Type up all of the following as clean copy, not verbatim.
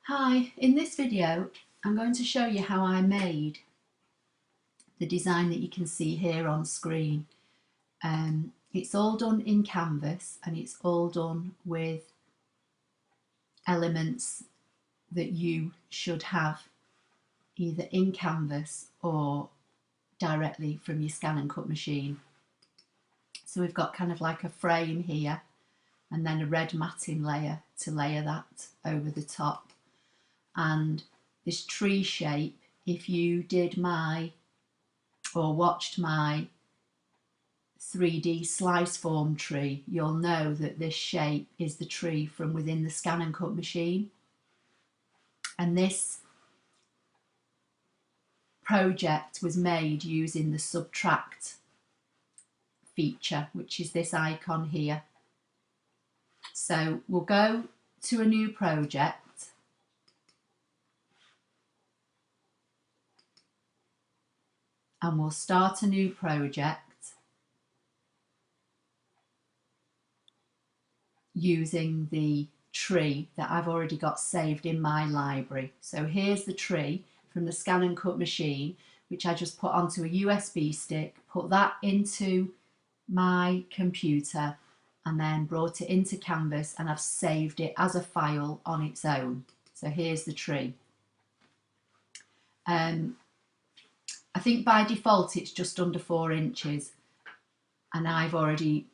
Hi, in this video I'm going to show you how I made the design that you can see here on screen. It's all done in Canvas and it's all done with elements that you should have either in Canvas or directly from your ScanNCut machine. So we've got kind of like a frame here and then a red matting layer to layer that over the top. And this tree shape, if you did or watched my 3D slice form tree, you'll know that this shape is the tree from within the ScanNCut machine. And this project was made using the subtract feature, which is this icon here. So we'll go to a new project. And we'll start a new project using the tree that I've already got saved in my library. So here's the tree from the ScanNCut machine, which I just put onto a USB stick, put that into my computer and then brought it into Canvas, and I've saved it as a file on its own. So here's the tree. I think by default it's just under 4 inches, and I've already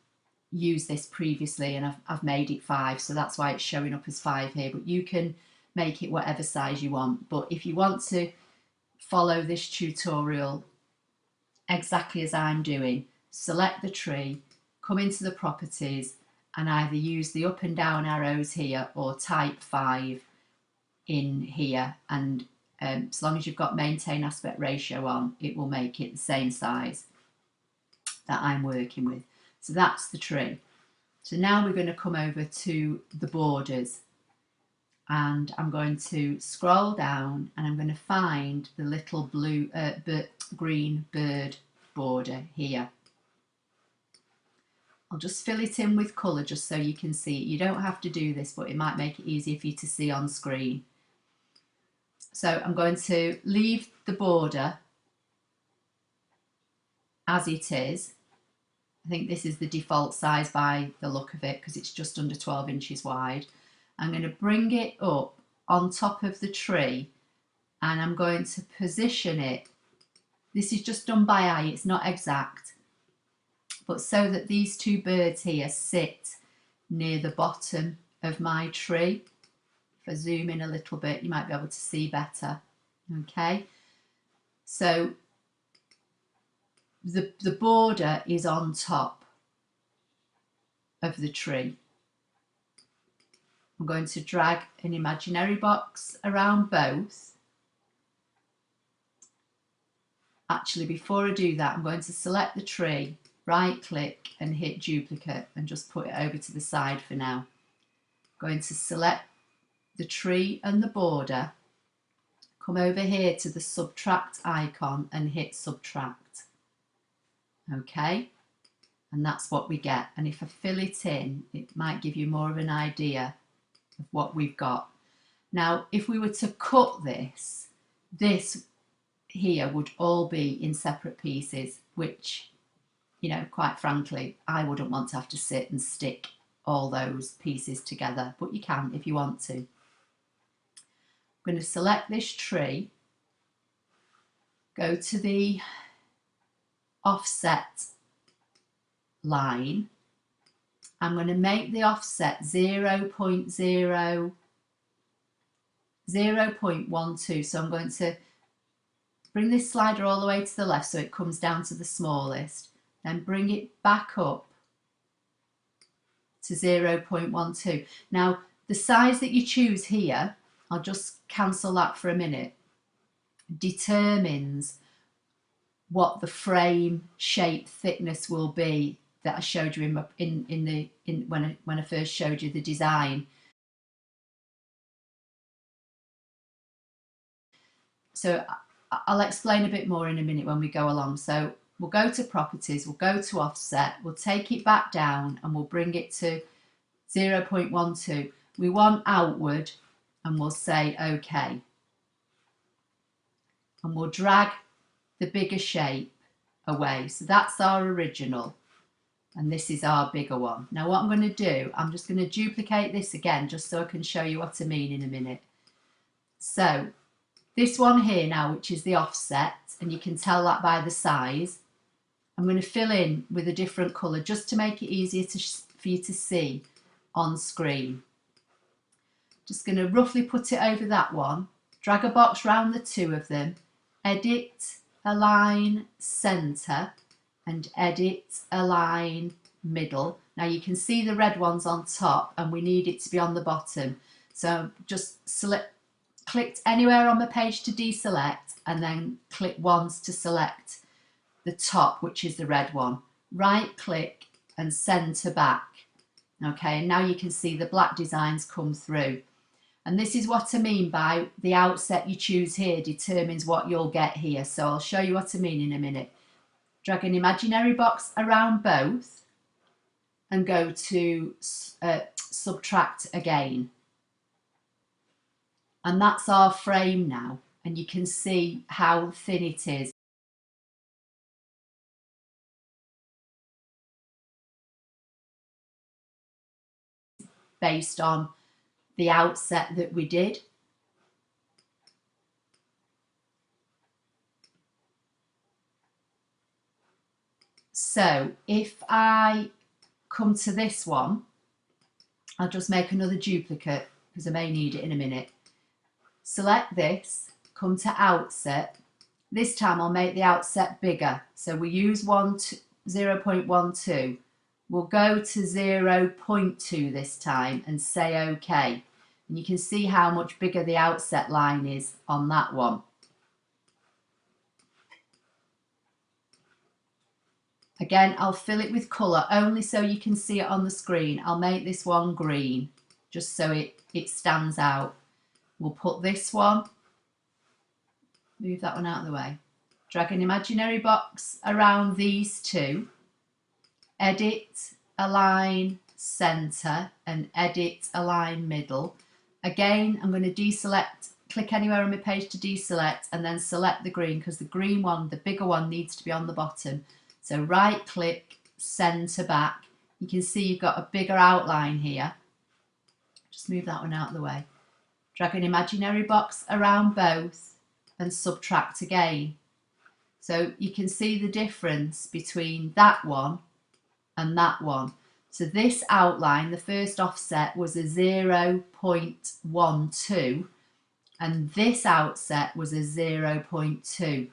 used this previously and I've made it 5, so that's why it's showing up as 5 here, but you can make it whatever size you want. But if you want to follow this tutorial exactly as I'm doing, select the tree, come into the properties and either use the up and down arrows here or type 5 in here, and as long as you've got maintain aspect ratio on, it will make it the same size that I'm working with. So that's the tree. So now we're going to come over to the borders, and I'm going to scroll down and I'm going to find the little blue green bird border here. I'll just fill it in with colour just so you can see it. You don't have to do this, but it might make it easier for you to see on screen. So I'm going to leave the border as it is. I think this is the default size by the look of it because it's just under 12 inches wide. I'm going to bring it up on top of the tree and I'm going to position it. This is just done by eye, it's not exact, but so that these two birds here sit near the bottom of my tree. If I zoom in a little bit, you might be able to see better. Okay, so the border is on top of the tree. I'm going to drag an imaginary box around both. Actually, before I do that, I'm going to select the tree, right click and hit duplicate and just put it over to the side for now. I'm going to select the tree and the border, come over here to the subtract icon and hit subtract. Okay, and that's what we get. And if I fill it in, it might give you more of an idea of what we've got. Now, if we were to cut this here would all be in separate pieces, which, you know, quite frankly, I wouldn't want to have to sit and stick all those pieces together, but you can if you want to. I'm going to select this tree, go to the offset line. I'm going to make the offset 0.12, so I'm going to bring this slider all the way to the left so it comes down to the smallest, then bring it back up to 0.12. Now the size that you choose here, I'll just cancel that for a minute, determines what the frame shape thickness will be that I showed you when I first showed you the design. So I'll explain a bit more in a minute when we go along. So we'll go to properties, we'll go to offset, we'll take it back down and we'll bring it to 0.12. We want outward and we'll say OK. And we'll drag the bigger shape away. So that's our original. And this is our bigger one. Now what I'm going to do, I'm just going to duplicate this again just so I can show you what I mean in a minute. So this one here now, which is the offset, and you can tell that by the size, I'm going to fill in with a different colour just to make it easier for you to see on screen. Just going to roughly put it over that one, drag a box round the two of them, edit, align, centre, and edit, align, middle. Now you can see the red ones on top and we need it to be on the bottom. So just clicked anywhere on the page to deselect and then click once to select the top, which is the red one. Right click and centre back. Okay, and now you can see the black designs come through. And this is what I mean by the outset you choose here determines what you'll get here. So I'll show you what I mean in a minute. Drag an imaginary box around both and go to subtract again. And that's our frame now. And you can see how thin it is. Based on the outset that we did. So if I come to this one, I'll just make another duplicate because I may need it in a minute. Select this, come to outset. This time I'll make the outset bigger. So we use 0.12. We'll go to 0.2 this time and say OK. And you can see how much bigger the outset line is on that one. Again, I'll fill it with colour only so you can see it on the screen. I'll make this one green just so it stands out. We'll put this one, move that one out of the way. Drag an imaginary box around these two. Edit, align, centre, and edit, align, middle. Again, I'm going to deselect, click anywhere on my page to deselect, and then select the green because the green one, the bigger one, needs to be on the bottom. So right click, centre back. You can see you've got a bigger outline here. Just move that one out of the way. Drag an imaginary box around both and subtract again. So you can see the difference between that one and that one. So this outline, the first offset was a 0.12 and this outset was a 0.2.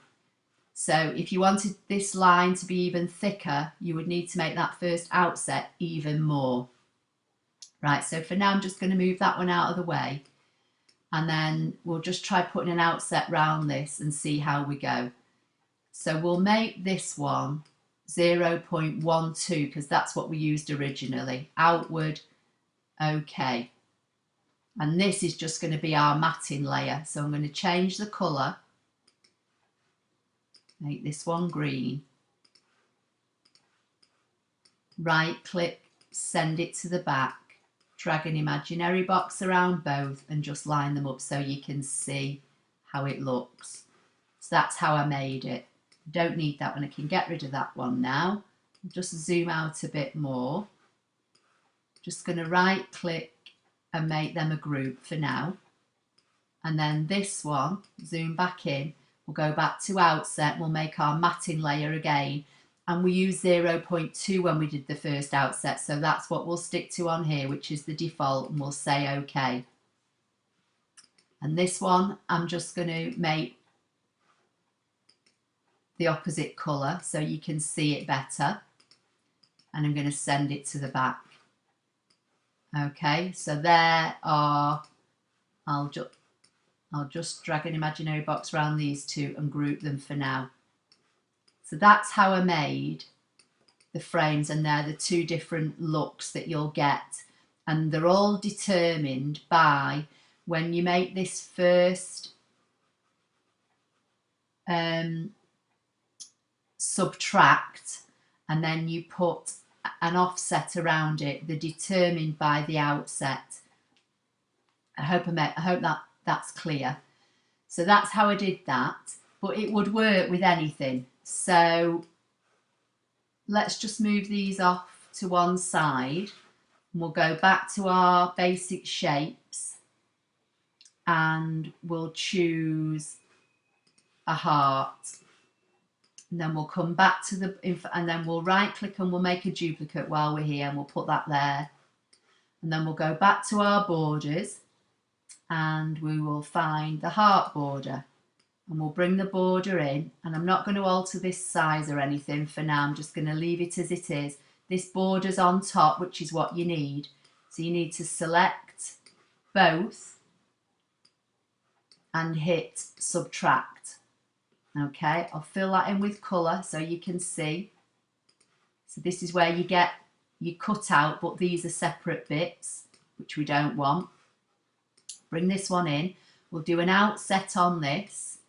So if you wanted this line to be even thicker, you would need to make that first outset even more. Right, so for now I'm just going to move that one out of the way and then we'll just try putting an outset round this and see how we go. So we'll make this one 0.12 because that's what we used originally. Outward, OK. And this is just going to be our matting layer. So I'm going to change the colour. Make this one green. Right click, send it to the back. Drag an imaginary box around both and just line them up so you can see how it looks. So that's how I made it. Don't need that one. I can get rid of that one now. Just zoom out a bit more. Just going to right click and make them a group for now. And then this one, zoom back in. We'll go back to outset, we'll make our matting layer again, and we used 0.2 when we did the first outset, so that's what we'll stick to on here, which is the default, and we'll say OK. And this one, I'm just going to make the opposite colour so you can see it better, and I'm going to send it to the back. OK, so there are, I'll just drag an imaginary box around these two and group them for now. So that's how I made the frames, and they're the two different looks that you'll get. And they're all determined by when you make this first subtract and then you put an offset around it, they're determined by the outset. I hope that's clear. So that's how I did that, but it would work with anything. So let's just move these off to one side and we'll go back to our basic shapes and we'll choose a heart. And then we'll come back to and then we'll right click and we'll make a duplicate while we're here and we'll put that there. And then we'll go back to our borders and we will find the heart border and we'll bring the border in, and I'm not going to alter this size or anything for now. I'm just going to leave it as it is. This border's on top, which is what you need. So you need to select both and hit subtract. Okay, I'll fill that in with colour so you can see. So this is where you get your cutout, but these are separate bits, which we don't want. Bring this one in. We'll do an outset on this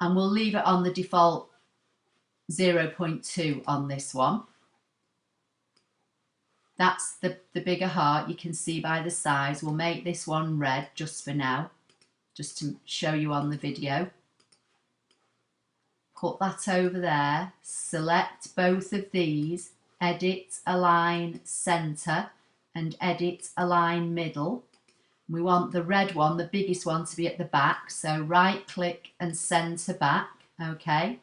and we'll leave it on the default 0.2 on this one. That's the bigger heart, you can see by the size. We'll make this one red just for now, just to show you on the video. Put that over there, select both of these, edit, align, center, and edit, align, middle. We want the red one, the biggest one, to be at the back. So right click and center back. Okay.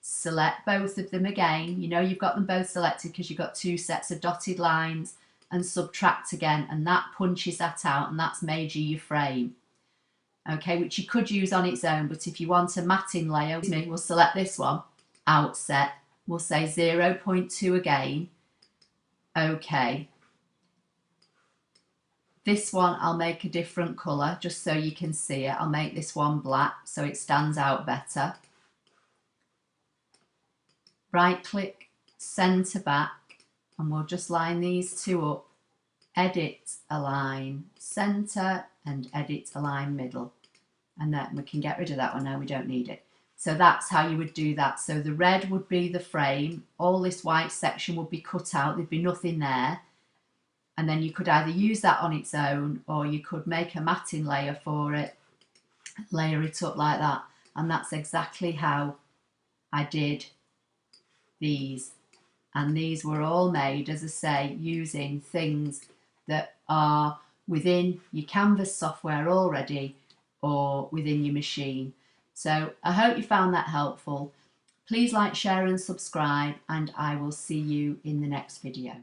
Select both of them again. You know you've got them both selected because you've got two sets of dotted lines, and subtract again. And that punches that out, and that's made you your frame. Okay, which you could use on its own, but if you want a matting layer, we'll select this one, outset. We'll say 0.2 again. Okay. This one I'll make a different colour just so you can see it. I'll make this one black so it stands out better. Right click, centre back, and we'll just line these two up. Edit, align, centre, and edit, align, middle. And then we can get rid of that one now, we don't need it. So that's how you would do that. So the red would be the frame, all this white section would be cut out, there'd be nothing there. And then you could either use that on its own or you could make a matting layer for it, layer it up like that. And that's exactly how I did these. And these were all made, as I say, using things that are within your Canvas software already or within your machine. So I hope you found that helpful. Please like, share and subscribe, and I will see you in the next video.